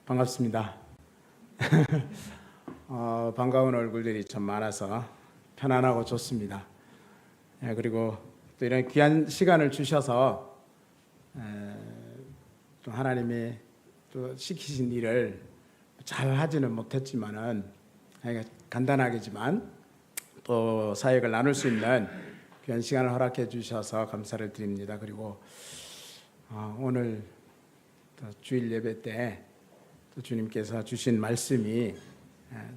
반갑습니다. 반가운 얼굴들이 참 많아서 편안하고 좋습니다. 그리고 또 이런 귀한 시간을 주셔서 또 하나님이 또 시키신 일을 잘 하지는 못했지만은 간단하게지만 또 사역을 나눌 수 있는 귀한 시간을 허락해 주셔서 감사를 드립니다. 그리고 오늘 또 주일 예배 때 또 주님께서 주신 말씀이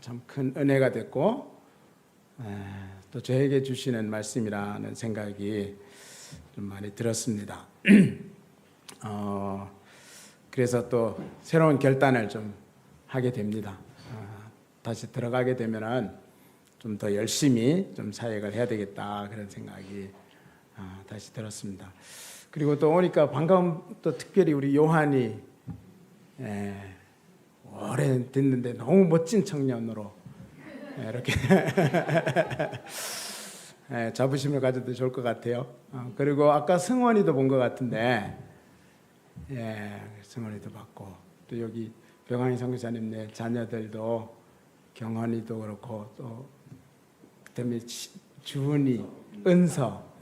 참 큰 은혜가 됐고 또 저에게 주시는 말씀이라는 생각이 좀 많이 들었습니다. 그래서 또 새로운 결단을 좀 하게 됩니다. 다시 들어가게 되면은 좀 더 열심히 좀 사역을 해야 되겠다 그런 생각이 다시 들었습니다. 그리고 또 오니까 방금 또 특별히 우리 요한이 오래 됐는데 너무 멋진 청년으로 이렇게 자부심을 가져도 좋을 것 같아요. 그리고 아까 승원이도 본 것 같은데, 승원이도 봤고 또 여기 병환이 선교사님네 자녀들도 경헌이도 그렇고 또 그다음에 주은이, 은서,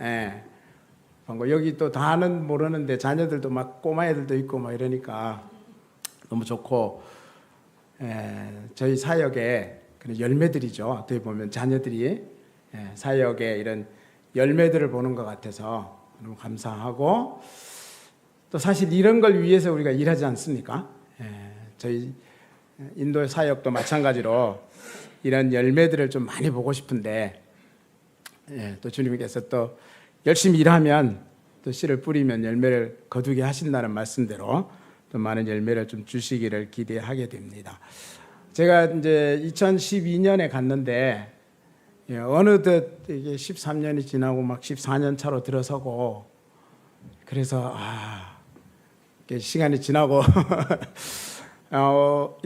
방금 여기 또 다는 모르는데 자녀들도 막 꼬마 애들도 있고 막 이러니까 너무 좋고. 저희 사역의 그런 열매들이죠. 어떻게 보면 자녀들이 사역의 이런 열매들을 보는 것 같아서 너무 감사하고 또 사실 이런 걸 위해서 우리가 일하지 않습니까? 저희 인도 사역도 마찬가지로 이런 열매들을 좀 많이 보고 싶은데 또 주님께서 또 열심히 일하면 또 씨를 뿌리면 열매를 거두게 하신다는 말씀대로 또 많은 열매를 좀 주시기를 기대하게 됩니다. 제가 이제 2012년에 갔는데 어느덧 이게 13년이 지나고 막 14년 차로 들어서고 그래서 시간이 지나고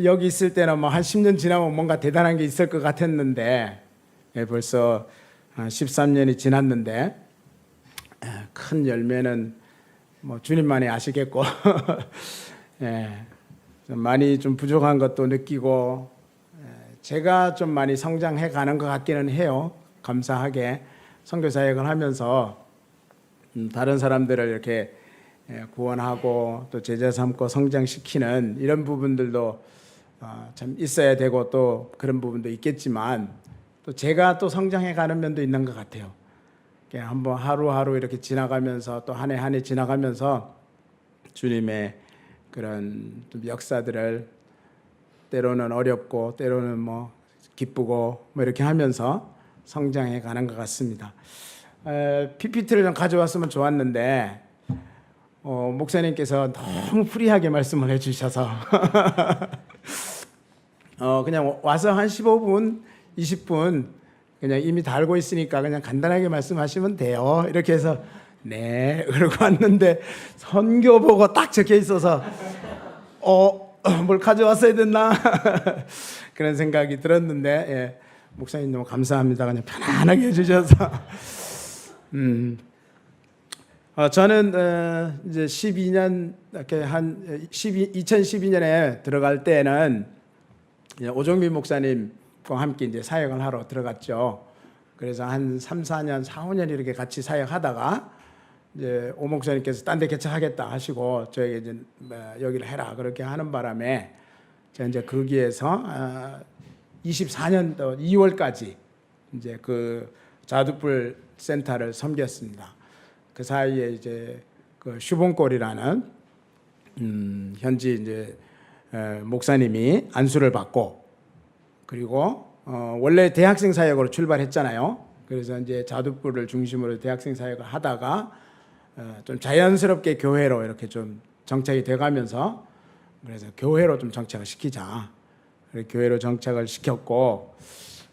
여기 있을 때는 뭐 한 10년 지나면 뭔가 대단한 게 있을 것 같았는데 벌써 13년이 지났는데 큰 열매는 뭐 주님만이 아시겠고 좀 많이 좀 부족한 것도 느끼고 제가 좀 많이 성장해 가는 것 같기는 해요. 감사하게 선교 사역을 하면서 다른 사람들을 이렇게 구원하고 또 제자 삼고 성장시키는 이런 부분들도 참 있어야 되고 또 그런 부분도 있겠지만 또 제가 또 성장해 가는 면도 있는 것 같아요. 한번 하루하루 이렇게 지나가면서 또 한 해 한 해 지나가면서 주님의 그런 좀 역사들을 때로는 어렵고 때로는 뭐 기쁘고 뭐 이렇게 하면서 성장해 가는 것 같습니다. PPT를 좀 가져왔으면 좋았는데 목사님께서 너무 프리하게 말씀을 해주셔서 그냥 와서 한 15분, 20분 그냥 이미 다 알고 있으니까 그냥 간단하게 말씀하시면 돼요. 이렇게 해서 네 그러고 왔는데 선교보고 딱 적혀 있어서 뭘 가져왔어야 됐나 그런 생각이 들었는데 목사님 너무 감사합니다. 그냥 편안하게 해주셔서 저는 이제 12년 이렇게 한 2012년에 들어갈 때는 오종빈 목사님과 함께 이제 사역을 하러 들어갔죠. 그래서 한 3, 4년, 4, 5년 이렇게 같이 사역하다가 이제 오 목사님께서 딴 데 개척하겠다 하시고 저에게 이제 여기를 해라 그렇게 하는 바람에 제가 이제 거기에서 24년도 2월까지 이제 그 자두불 센터를 섬겼습니다. 그 사이에 이제 그 슈봉골이라는 현지 이제 목사님이 안수를 받고 그리고 원래 대학생 사역으로 출발했잖아요. 그래서 이제 자두불을 중심으로 대학생 사역을 하다가 좀 자연스럽게 교회로 이렇게 좀 정착이 돼가면서 그래서 교회로 좀 정착을 시키자. 교회로 정착을 시켰고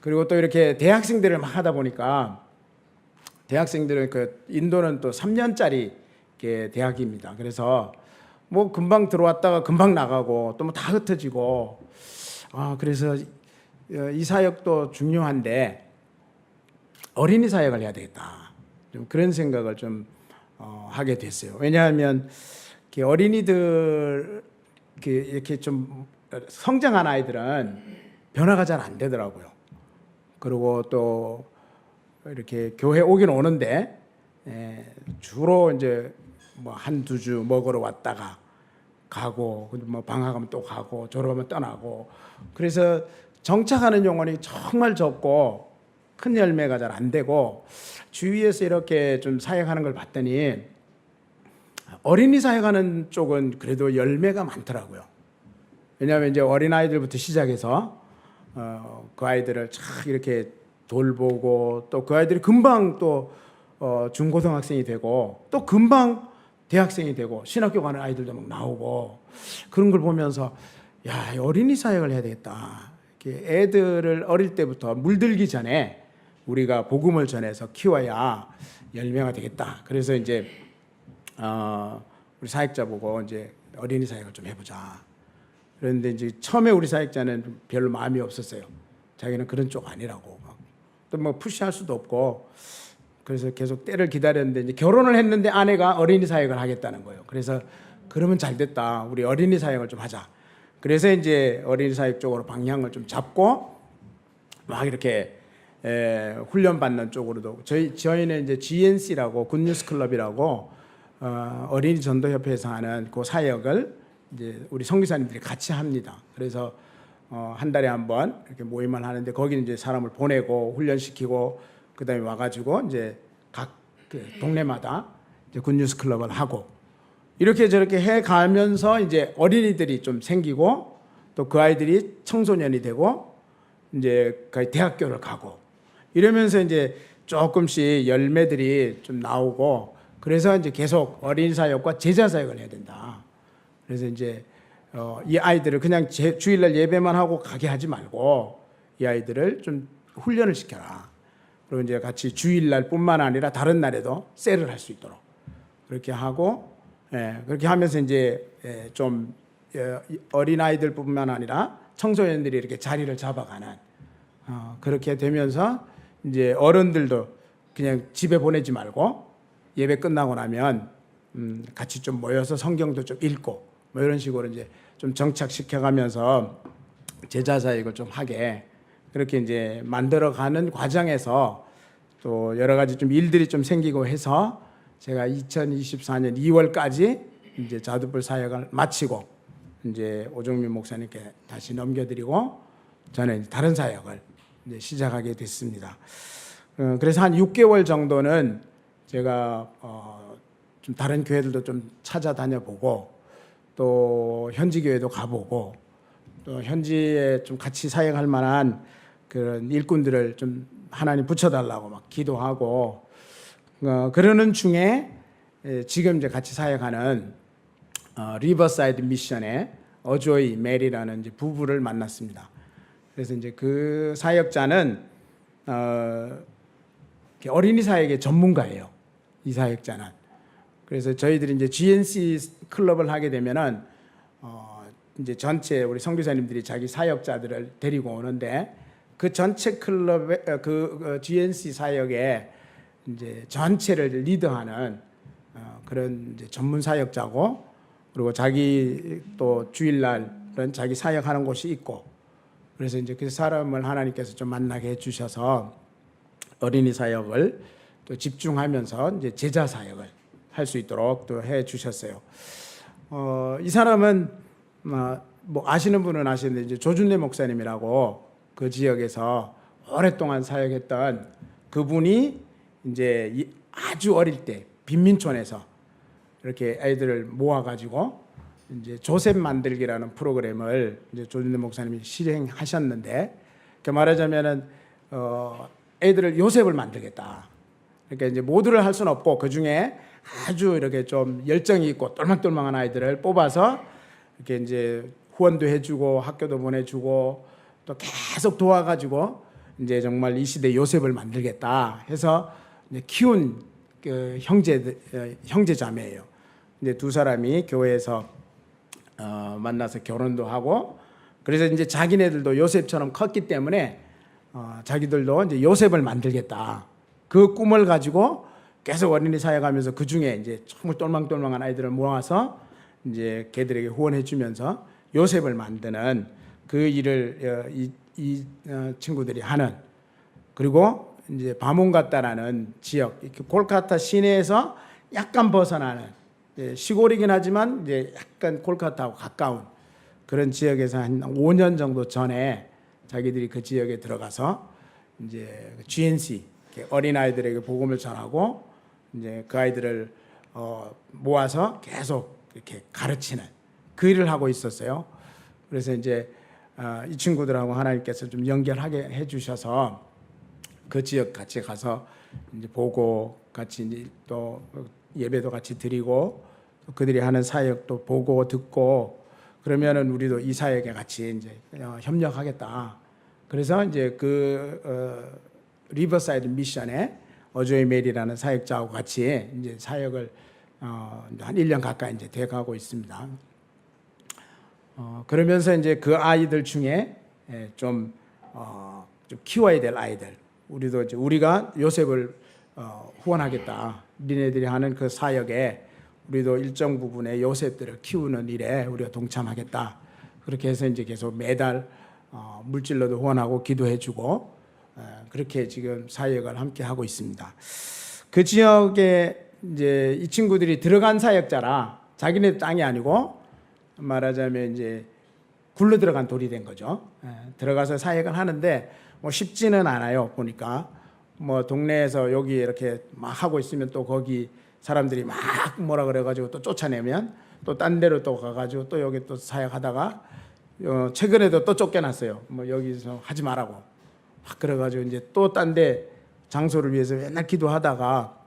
그리고 또 이렇게 대학생들을 막 하다 보니까 대학생들은 그 인도는 또 3년짜리 대학입니다. 그래서 뭐 금방 들어왔다가 금방 나가고 또 뭐 다 흩어지고 그래서 이 사역도 중요한데 어린이 사역을 해야 되겠다. 좀 그런 생각을 좀 하게 됐어요. 왜냐하면 어린이들 이렇게 좀 성장한 아이들은 변화가 잘 안 되더라고요. 그리고 또 이렇게 교회 오긴 오는데 주로 이제 뭐 한두 주 먹으러 왔다가 가고 뭐 방학하면 또 가고 졸업하면 떠나고 그래서 정착하는 영혼이 정말 적고 큰 열매가 잘 안 되고 주위에서 이렇게 좀 사역하는 걸 봤더니 어린이 사역하는 쪽은 그래도 열매가 많더라고요. 왜냐하면 이제 어린아이들부터 시작해서 그 아이들을 참 이렇게 돌보고 또 그 아이들이 금방 또 중고등학생이 되고 또 금방 대학생이 되고 신학교 가는 아이들도 막 나오고 그런 걸 보면서 야, 어린이 사역을 해야 되겠다. 이렇게 애들을 어릴 때부터 물들기 전에 우리가 복음을 전해서 키워야 열매가 되겠다. 그래서 이제 우리 사역자 보고 이제 어린이 사역을 좀 해보자. 그런데 이제 처음에 우리 사역자는 별로 마음이 없었어요. 자기는 그런 쪽 아니라고. 또 뭐 푸시할 수도 없고. 그래서 계속 때를 기다렸는데 이제 결혼을 했는데 아내가 어린이 사역을 하겠다는 거예요. 그래서 그러면 잘 됐다. 우리 어린이 사역을 좀 하자. 그래서 이제 어린이 사역 쪽으로 방향을 좀 잡고 막 이렇게 훈련 받는 쪽으로도 저희는 이제 GNC라고 굿뉴스 클럽이라고 어린이 전도 협회에서 하는 그 사역을 이제 우리 선교사님들이 같이 합니다. 그래서 한 달에 한 번 이렇게 모임을 하는데 거기는 이제 사람을 보내고 훈련시키고 그다음에 와가지고 이제 각 그 동네마다 이제 굿뉴스 클럽을 하고 이렇게 저렇게 해 가면서 이제 어린이들이 좀 생기고 또 그 아이들이 청소년이 되고 이제 거의 대학교를 가고 이러면서 이제 조금씩 열매들이 좀 나오고 그래서 이제 계속 어린이 사역과 제자 사역을 해야 된다. 그래서 이제 이 아이들을 그냥 주일날 예배만 하고 가게 하지 말고 이 아이들을 좀 훈련을 시켜라. 그리고 이제 같이 주일날뿐만 아니라 다른 날에도 셀을 할 수 있도록 그렇게 하고 그렇게 하면서 이제 좀 어린 아이들뿐만 아니라 청소년들이 이렇게 자리를 잡아가는 그렇게 되면서 이제 어른들도 그냥 집에 보내지 말고 예배 끝나고 나면 같이 좀 모여서 성경도 좀 읽고 뭐 이런 식으로 이제 좀 정착시켜가면서 제자 사역을 좀 하게 그렇게 이제 만들어가는 과정에서 또 여러 가지 좀 일들이 좀 생기고 해서 제가 2024년 2월까지 이제 자두불 사역을 마치고 이제 오정민 목사님께 다시 넘겨드리고 저는 다른 사역을 이제 시작하게 됐습니다. 그래서 한 6개월 정도는 제가 좀 다른 교회들도 좀 찾아다녀보고 또 현지 교회도 가보고 또 현지에 좀 같이 사역할 만한 그런 일꾼들을 좀 하나님 붙여달라고 막 기도하고 그러는 중에 지금 이제 같이 사역하는 리버사이드 미션의 어조이 메리라는 이제 부부를 만났습니다. 그래서 이제 그 사역자는 어린이 사역의 전문가예요. 이 사역자는. 그래서 저희들이 이제 GNC 클럽을 하게 되면은 이제 전체 우리 선교사님들이 자기 사역자들을 데리고 오는데 그 전체 클럽의 그 GNC 사역에 이제 전체를 리드하는 그런 이제 전문 사역자고 그리고 자기 또 주일날은 자기 사역하는 곳이 있고 그래서 이제 그 사람을 하나님께서 좀 만나게 해주셔서 어린이 사역을 또 집중하면서 이제 제자 사역을 할 수 있도록 또 해주셨어요. 이 사람은 뭐 아시는 분은 아시는데 이제 조준래 목사님이라고 그 지역에서 오랫동안 사역했던 그분이 이제 아주 어릴 때 빈민촌에서 이렇게 아이들을 모아가지고 이제 조셉 만들기라는 프로그램을 이제 조준래 목사님이 실행하셨는데 그 말하자면은 애들을 요셉을 만들겠다. 그러니까 이제 모두를 할 수는 없고 그 중에 아주 이렇게 좀 열정이 있고 똘망똘망한 아이들을 뽑아서 이렇게 이제 후원도 해주고 학교도 보내주고 또 계속 도와가지고 이제 정말 이 시대 요셉을 만들겠다 해서 이제 키운 그 형제 자매예요. 이제 두 사람이 교회에서 만나서 결혼도 하고 그래서 이제 자기네들도 요셉처럼 컸기 때문에 자기들도 이제 요셉을 만들겠다. 그 꿈을 가지고 계속 어린이 사역하면서 그 중에 이제 정말 똘망똘망한 아이들을 모아서 이제 걔들에게 후원해 주면서 요셉을 만드는 그 일을 이 친구들이 하는. 그리고 이제 바몬가타라는 지역, 콜카타 시내에서 약간 벗어나는 시골이긴 하지만 이제 약간 콜카타하고 가까운 그런 지역에서 한 5년 정도 전에 자기들이 그 지역에 들어가서 이제 GNC 어린 아이들에게 복음을 전하고 이제 그 아이들을 모아서 계속 이렇게 가르치는 그 일을 하고 있었어요. 그래서 이제 이 친구들하고 하나님께서 좀 연결하게 해주셔서 그 지역 같이 가서 이제 보고 같이 이제 또 예배도 같이 드리고 그들이 하는 사역도 보고 듣고 그러면은 우리도 이 사역에 같이 이제 협력하겠다. 그래서 이제 리버사이드 미션에 어조이 메리라는 사역자하고 같이 이제 사역을 한 1년 가까이 이제 돼가고 있습니다. 그러면서 이제 그 아이들 중에 좀 키워야 될 아이들, 우리도 이제 우리가 요셉을 후원하겠다. 니네들이 하는 그 사역에 우리도 일정 부분의 요셉들을 키우는 일에 우리가 동참하겠다. 그렇게 해서 이제 계속 매달 물질로도 후원하고 기도해주고 그렇게 지금 사역을 함께 하고 있습니다. 그 지역에 이제 이 친구들이 들어간 사역자라 자기네 땅이 아니고 말하자면 이제 굴러 들어간 돌이 된 거죠. 들어가서 사역을 하는데 뭐 쉽지는 않아요. 보니까 뭐 동네에서 여기 이렇게 막 하고 있으면 또 거기 사람들이 막 뭐라 그래가지고 또 쫓아내면 또 딴 데로 또 가가지고 또 여기 또 사역하다가 최근에도 또 쫓겨났어요. 뭐 여기서 하지 말라고 막 그래가지고 이제 또 딴 데 장소를 위해서 맨날 기도하다가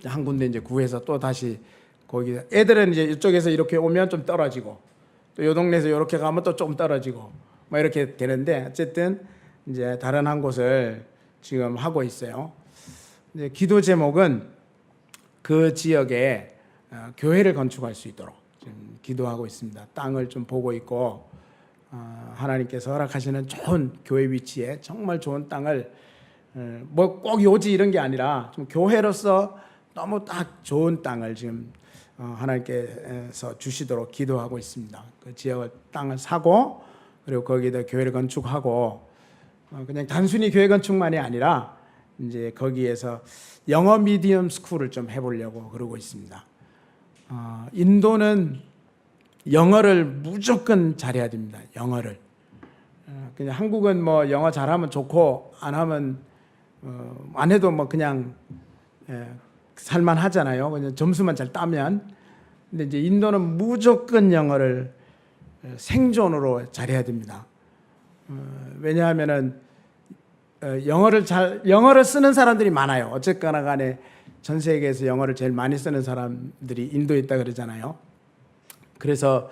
한 군데 이제 구해서 또 다시 거기 애들은 이제 이쪽에서 이렇게 오면 좀 떨어지고 또 이 동네에서 이렇게 가면 또 좀 떨어지고 뭐 이렇게 되는데 어쨌든 이제 다른 한 곳을 지금 하고 있어요. 이제 기도 제목은 그 지역에 교회를 건축할 수 있도록 지금 기도하고 있습니다. 땅을 좀 보고 있고 하나님께서 허락하시는 좋은 교회 위치에 정말 좋은 땅을 뭐 꼭 요지 이런 게 아니라 좀 교회로서 너무 딱 좋은 땅을 지금 하나님께서 주시도록 기도하고 있습니다. 그 지역을 땅을 사고 그리고 거기다 교회를 건축하고 그냥 단순히 교회 건축만이 아니라 이제 거기에서 영어 미디엄 스쿨을 좀 해보려고 그러고 있습니다. 인도는 영어를 무조건 잘해야 됩니다. 영어를. 그냥 한국은 뭐 영어 잘하면 좋고 안 하면 안 해도 뭐 그냥 살만 하잖아요. 그냥 점수만 잘 따면. 근데 이제 인도는 무조건 영어를 생존으로 잘해야 됩니다. 왜냐하면은 영어를 쓰는 사람들이 많아요. 어쨌거나 간에 전 세계에서 영어를 제일 많이 쓰는 사람들이 인도에 있다 그러잖아요. 그래서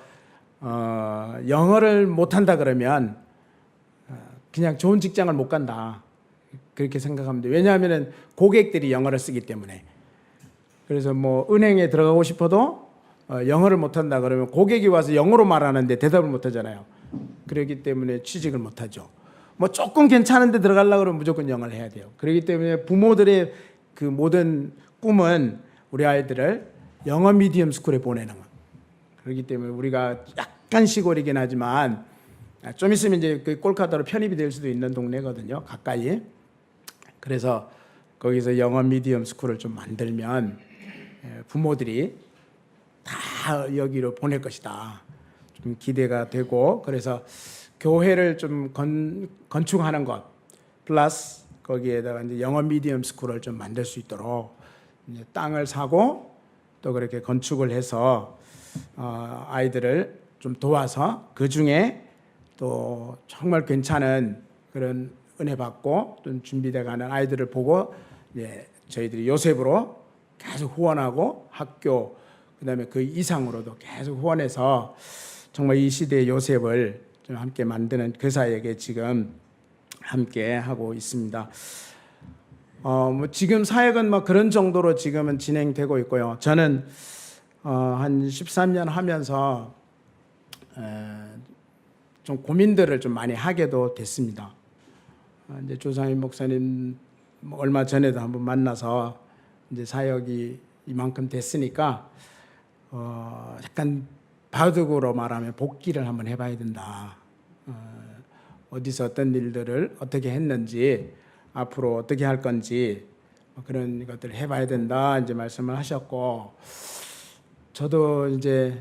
영어를 못한다 그러면 그냥 좋은 직장을 못 간다. 그렇게 생각하면 돼요. 왜냐하면 고객들이 영어를 쓰기 때문에. 그래서 뭐 은행에 들어가고 싶어도 영어를 못한다 그러면 고객이 와서 영어로 말하는데 대답을 못하잖아요. 그렇기 때문에 취직을 못하죠. 뭐 조금 괜찮은데 들어가려고 그러면 무조건 영어를 해야 돼요. 그렇기 때문에 부모들의 그 모든 꿈은 우리 아이들을 영어 미디엄 스쿨에 보내는 거. 그렇기 때문에 우리가 약간 시골이긴 하지만 좀 있으면 이제 그 콜카타로 편입이 될 수도 있는 동네거든요. 가까이. 그래서 거기서 영어 미디엄 스쿨을 좀 만들면 부모들이 다 여기로 보낼 것이다. 좀 기대가 되고 그래서 교회를 좀 건축하는 것 플러스 거기에다가 이제 영어 미디엄 스쿨을 좀 만들 수 있도록 이제 땅을 사고 또 그렇게 건축을 해서 아이들을 좀 도와서 그 중에 또 정말 괜찮은 그런 은혜 받고 좀 준비돼가는 아이들을 보고 이제 저희들이 요셉으로 계속 후원하고 학교 그다음에 그 이상으로도 계속 후원해서 정말 이 시대의 요셉을 좀 함께 만드는 그 사역에 지금 함께 하고 있습니다. 뭐 지금 사역은 뭐 그런 정도로 지금은 진행되고 있고요. 저는 한 13년 하면서 좀 고민들을 좀 많이 하게도 됐습니다. 이제 조상인 목사님 얼마 전에도 한번 만나서 이제 사역이 이만큼 됐으니까 약간 바둑으로 말하면 복기를 한번 해봐야 된다. 어디서 어떤 일들을 어떻게 했는지 앞으로 어떻게 할 건지 그런 것들을 해봐야 된다 이제 말씀을 하셨고, 저도 이제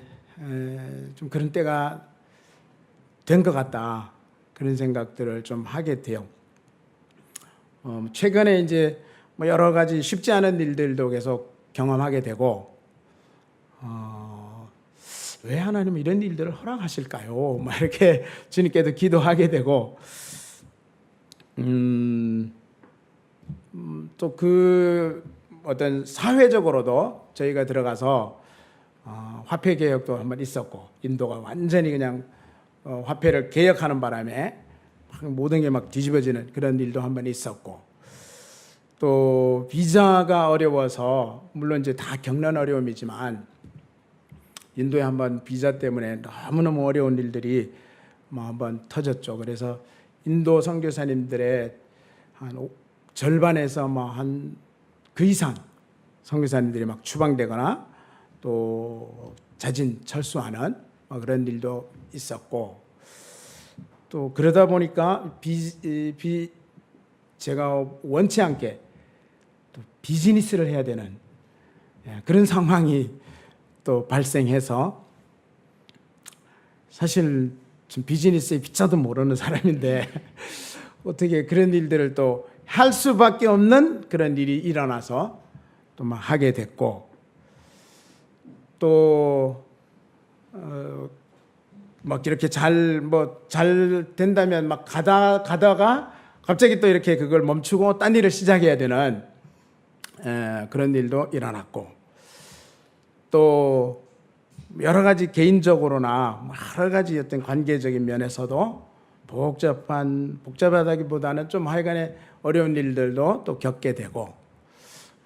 좀 그런 때가 된 것 같다 그런 생각들을 좀 하게 돼요. 최근에 이제 뭐 여러 가지 쉽지 않은 일들도 계속 경험하게 되고, 왜 하나님은 이런 일들을 허락하실까요? 막 이렇게 주님께도 기도하게 되고, 또 그 어떤 사회적으로도 저희가 들어가서 화폐 개혁도 한번 있었고, 인도가 완전히 그냥 화폐를 개혁하는 바람에 모든 게 막 뒤집어지는 그런 일도 한번 있었고, 또 비자가 어려워서 물론 이제 다 겪는 어려움이지만 인도에 한번 비자 때문에 너무너무 어려운 일들이 뭐 한번 터졌죠. 그래서 인도 선교사님들의 한 절반에서 뭐 한 그 이상 선교사님들이 막 추방되거나 또 자진 철수하는 뭐 그런 일도 있었고, 또 그러다 보니까 제가 원치 않게 또 비즈니스를 해야 되는 그런 상황이 또 발생해서, 사실 좀 비즈니스의 비자도 모르는 사람인데 어떻게 그런 일들을 또 할 수밖에 없는 그런 일이 일어나서 또 막 하게 됐고, 또 막 이렇게 잘 된다면 막 가다가 갑자기 또 이렇게 그걸 멈추고 딴 일을 시작해야 되는 그런 일도 일어났고, 또 여러 가지 개인적으로나 여러 가지 어떤 관계적인 면에서도 복잡하다기보다는 좀 하여간에 어려운 일들도 또 겪게 되고,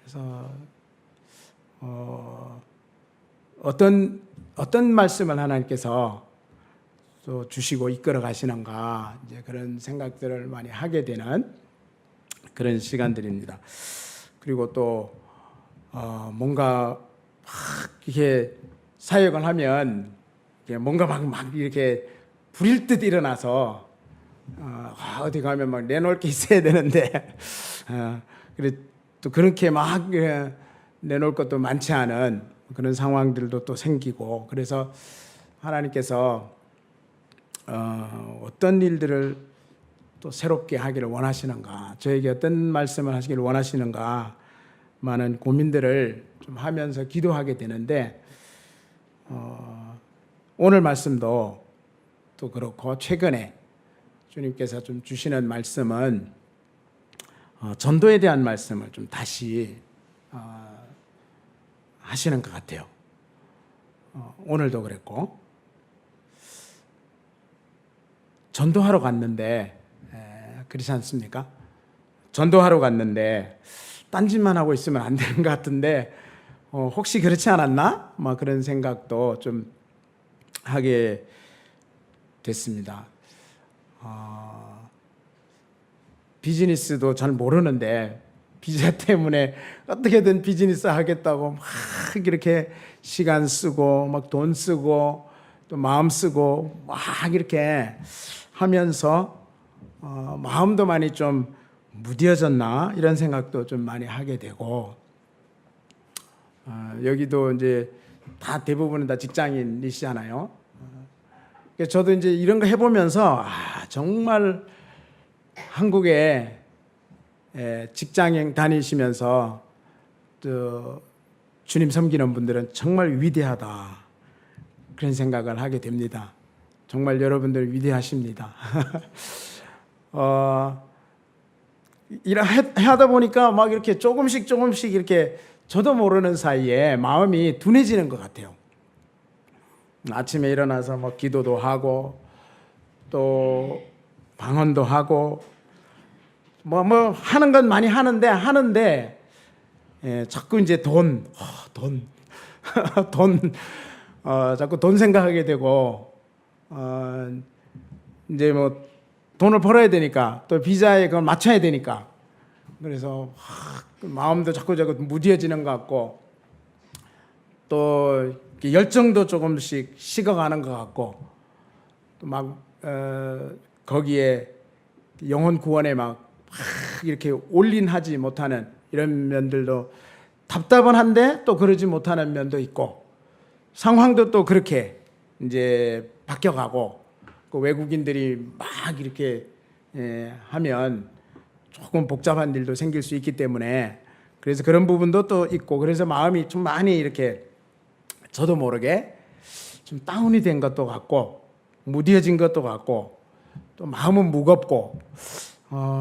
그래서 어떤 말씀을 하나님께서 또 주시고 이끌어 가시는가, 이제 그런 생각들을 많이 하게 되는 그런 시간들입니다. 그리고 또 뭔가 막 이렇게 사역을 하면 뭔가 막 이렇게 불일 듯 일어나서 어디 가면 막 내놓을 게 있어야 되는데 그래 또 그렇게 막 내놓을 것도 많지 않은 그런 상황들도 또 생기고, 그래서 하나님께서 어떤 일들을 또 새롭게 하기를 원하시는가, 저에게 어떤 말씀을 하시기를 원하시는가 많은 고민들을 좀 하면서 기도하게 되는데, 오늘 말씀도 또 그렇고 최근에 주님께서 좀 주시는 말씀은 전도에 대한 말씀을 좀 다시 하시는 것 같아요. 오늘도 그랬고, 전도하러 갔는데 그렇지 않습니까? 전도하러 갔는데 딴짓만 하고 있으면 안 되는 것 같은데 혹시 그렇지 않았나? 뭐 그런 생각도 좀 하게 됐습니다. 비즈니스도 잘 모르는데 비자 때문에 어떻게든 비즈니스 하겠다고 막 이렇게 시간 쓰고 막 돈 쓰고 또 마음 쓰고 막 이렇게 하면서 마음도 많이 좀 무뎌졌나 이런 생각도 좀 많이 하게 되고, 여기도 이제 다 대부분은 다 직장인이시잖아요. 저도 이제 이런 거 해보면서 정말 한국에 직장 다니시면서 또 주님 섬기는 분들은 정말 위대하다 그런 생각을 하게 됩니다. 정말 여러분들 위대하십니다. 하다 보니까 막 이렇게 조금씩 이렇게 저도 모르는 사이에 마음이 둔해지는 것 같아요. 아침에 일어나서 뭐 기도도 하고 또 방언도 하고 뭐 하는 건 많이 하는데 자꾸 이제 돈 자꾸 돈 생각하게 되고, 이제 뭐 돈을 벌어야 되니까 또 비자에 그걸 맞춰야 되니까, 그래서 마음도 자꾸 무뎌지는 것 같고, 또 열정도 조금씩 식어가는 것 같고 또 막 거기에 영혼 구원에 막 이렇게 올인하지 못하는 이런 면들도 답답은 한데 또 그러지 못하는 면도 있고 상황도 또 그렇게 이제 바뀌어가고 그 외국인들이 막 이렇게 하면 조금 복잡한 일도 생길 수 있기 때문에 그래서 그런 부분도 또 있고 그래서 마음이 좀 많이 이렇게 저도 모르게 좀 다운이 된 것도 같고 무뎌진 것도 같고 또 마음은 무겁고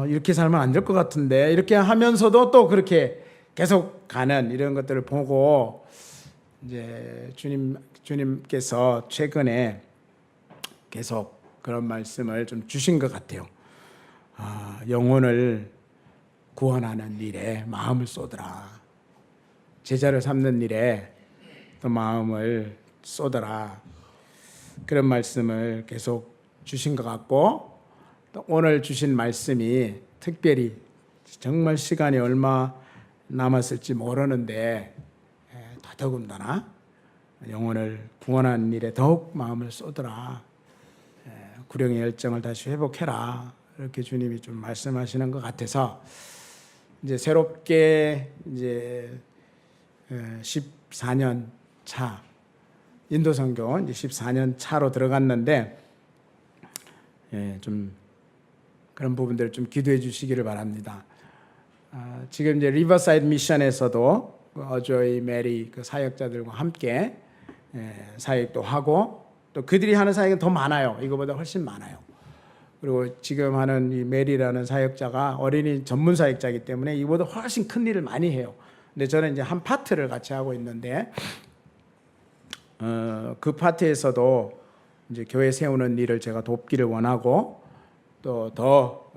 이렇게 살면 안 될 것 같은데 이렇게 하면서도 또 그렇게 계속 가는 이런 것들을 보고 이제 주님께서 최근에 계속 그런 말씀을 좀 주신 것 같아요. 영혼을 구원하는 일에 마음을 쏟으라. 제자를 삼는 일에 또 마음을 쏟으라. 그런 말씀을 계속 주신 것 같고 또 오늘 주신 말씀이 특별히 정말 시간이 얼마 남았을지 모르는데 더더군다나 영혼을 구원하는 일에 더욱 마음을 쏟으라. 구령의 열정을 다시 회복해라. 이렇게 주님이 좀 말씀하시는 것 같아서 이제 새롭게 이제 14년 차 인도 선교 이제 14년 차로 들어갔는데 좀 그런 부분들을 좀 기도해 주시기를 바랍니다. 지금 이제 리버사이드 미션에서도 어조이 메리 그 사역자들과 함께 사역도 하고 또 그들이 하는 사역은 더 많아요. 이거보다 훨씬 많아요. 그리고 지금 하는 이 메리라는 사역자가 어린이 전문 사역자이기 때문에 이보다 훨씬 큰 일을 많이 해요. 근데 저는 이제 한 파트를 같이 하고 있는데 그 파트에서도 이제 교회 세우는 일을 제가 돕기를 원하고 또 더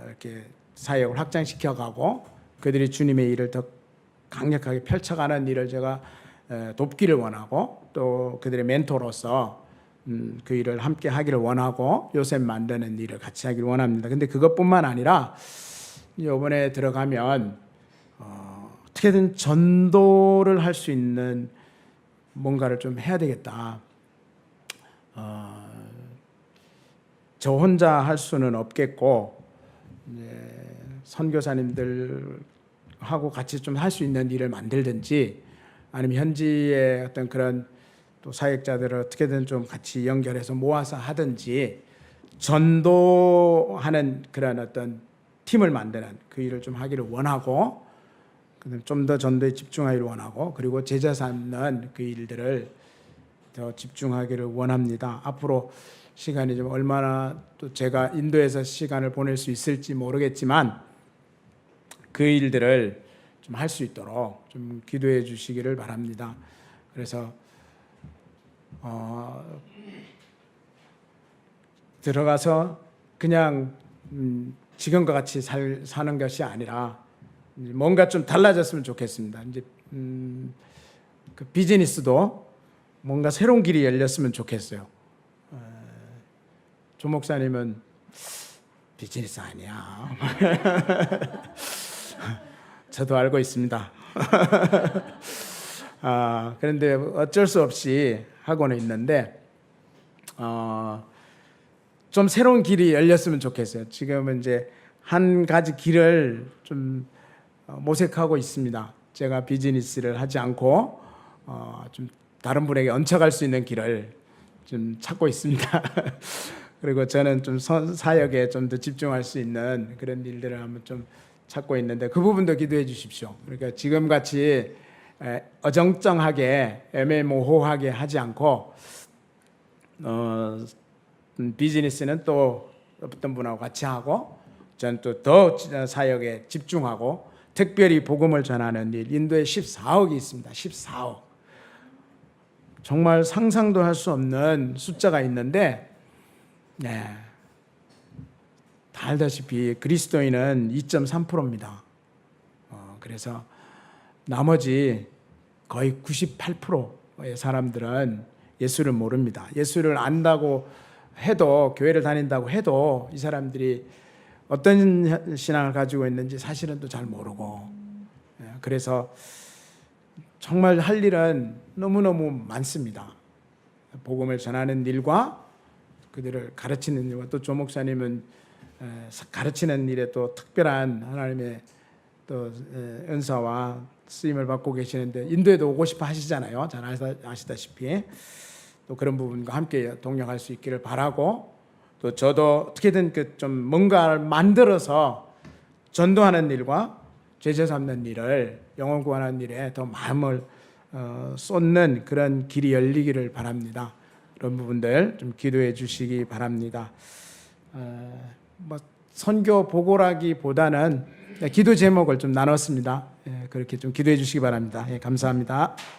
이렇게 사역을 확장시켜가고 그들이 주님의 일을 더 강력하게 펼쳐가는 일을 제가 돕기를 원하고 또 그들의 멘토로서 그 일을 함께 하기를 원하고 요셉 만드는 일을 같이 하기를 원합니다. 근데 그것뿐만 아니라 이번에 들어가면 어떻게든 전도를 할 수 있는 뭔가를 좀 해야 되겠다. 저 혼자 할 수는 없겠고 선교사님들하고 같이 좀 할 수 있는 일을 만들든지 아니면 현지의 어떤 그런 또 사역자들을 어떻게든 좀 같이 연결해서 모아서 하든지 전도하는 그런 어떤 팀을 만드는 그 일을 좀 하기를 원하고 좀 더 전도에 집중하기를 원하고 그리고 제자 삼는 그 일들을 더 집중하기를 원합니다. 앞으로 시간이 좀 얼마나 또 제가 인도에서 시간을 보낼 수 있을지 모르겠지만 그 일들을 좀 할 수 있도록 좀 기도해 주시기를 바랍니다. 그래서 들어가서 그냥 지금과 같이 사는 것이 아니라 뭔가 좀 달라졌으면 좋겠습니다. 이제 그 비즈니스도 뭔가 새로운 길이 열렸으면 좋겠어요. 조 목사님은 비즈니스 아니야. 저도 알고 있습니다. 그런데 어쩔 수 없이 하고는 있는데 좀 새로운 길이 열렸으면 좋겠어요. 지금은 이제 한 가지 길을 좀 모색하고 있습니다. 제가 비즈니스를 하지 않고 좀 다른 분에게 얹혀갈 수 있는 길을 좀 찾고 있습니다. 그리고 저는 좀 사역에 좀 더 집중할 수 있는 그런 일들을 한번 좀 찾고 있는데 그 부분도 기도해 주십시오. 그러니까 지금 같이 어정쩡하게 애매모호하게 하지 않고 비즈니스는 또 어떤 분하고 같이 하고 저는 또 더 사역에 집중하고 특별히 복음을 전하는 일 인도에 14억이 있습니다. 14억 정말 상상도 할 수 없는 숫자가 있는데 다 알다시피 그리스도인은 2.3%입니다. 그래서 나머지 거의 98%의 사람들은 예수를 모릅니다. 예수를 안다고 해도 교회를 다닌다고 해도 이 사람들이 어떤 신앙을 가지고 있는지 사실은 또 잘 모르고 그래서 정말 할 일은 너무너무 많습니다. 복음을 전하는 일과 그들을 가르치는 일과 또 조 목사님은 가르치는 일에 또 특별한 하나님의 또 은사와 쓰임을 받고 계시는데 인도에도 오고 싶어 하시잖아요. 잘 아시다시피 또 그런 부분과 함께 동역할 수 있기를 바라고 또 저도 어떻게든 좀 뭔가를 만들어서 전도하는 일과 죄 삼는 일을 영혼 구원하는 일에 더 마음을 쏟는 그런 길이 열리기를 바랍니다. 그런 부분들 좀 기도해 주시기 바랍니다. 뭐 선교 보고라기보다는 기도 제목을 좀 나눴습니다. 그렇게 좀 기도해 주시기 바랍니다. 감사합니다.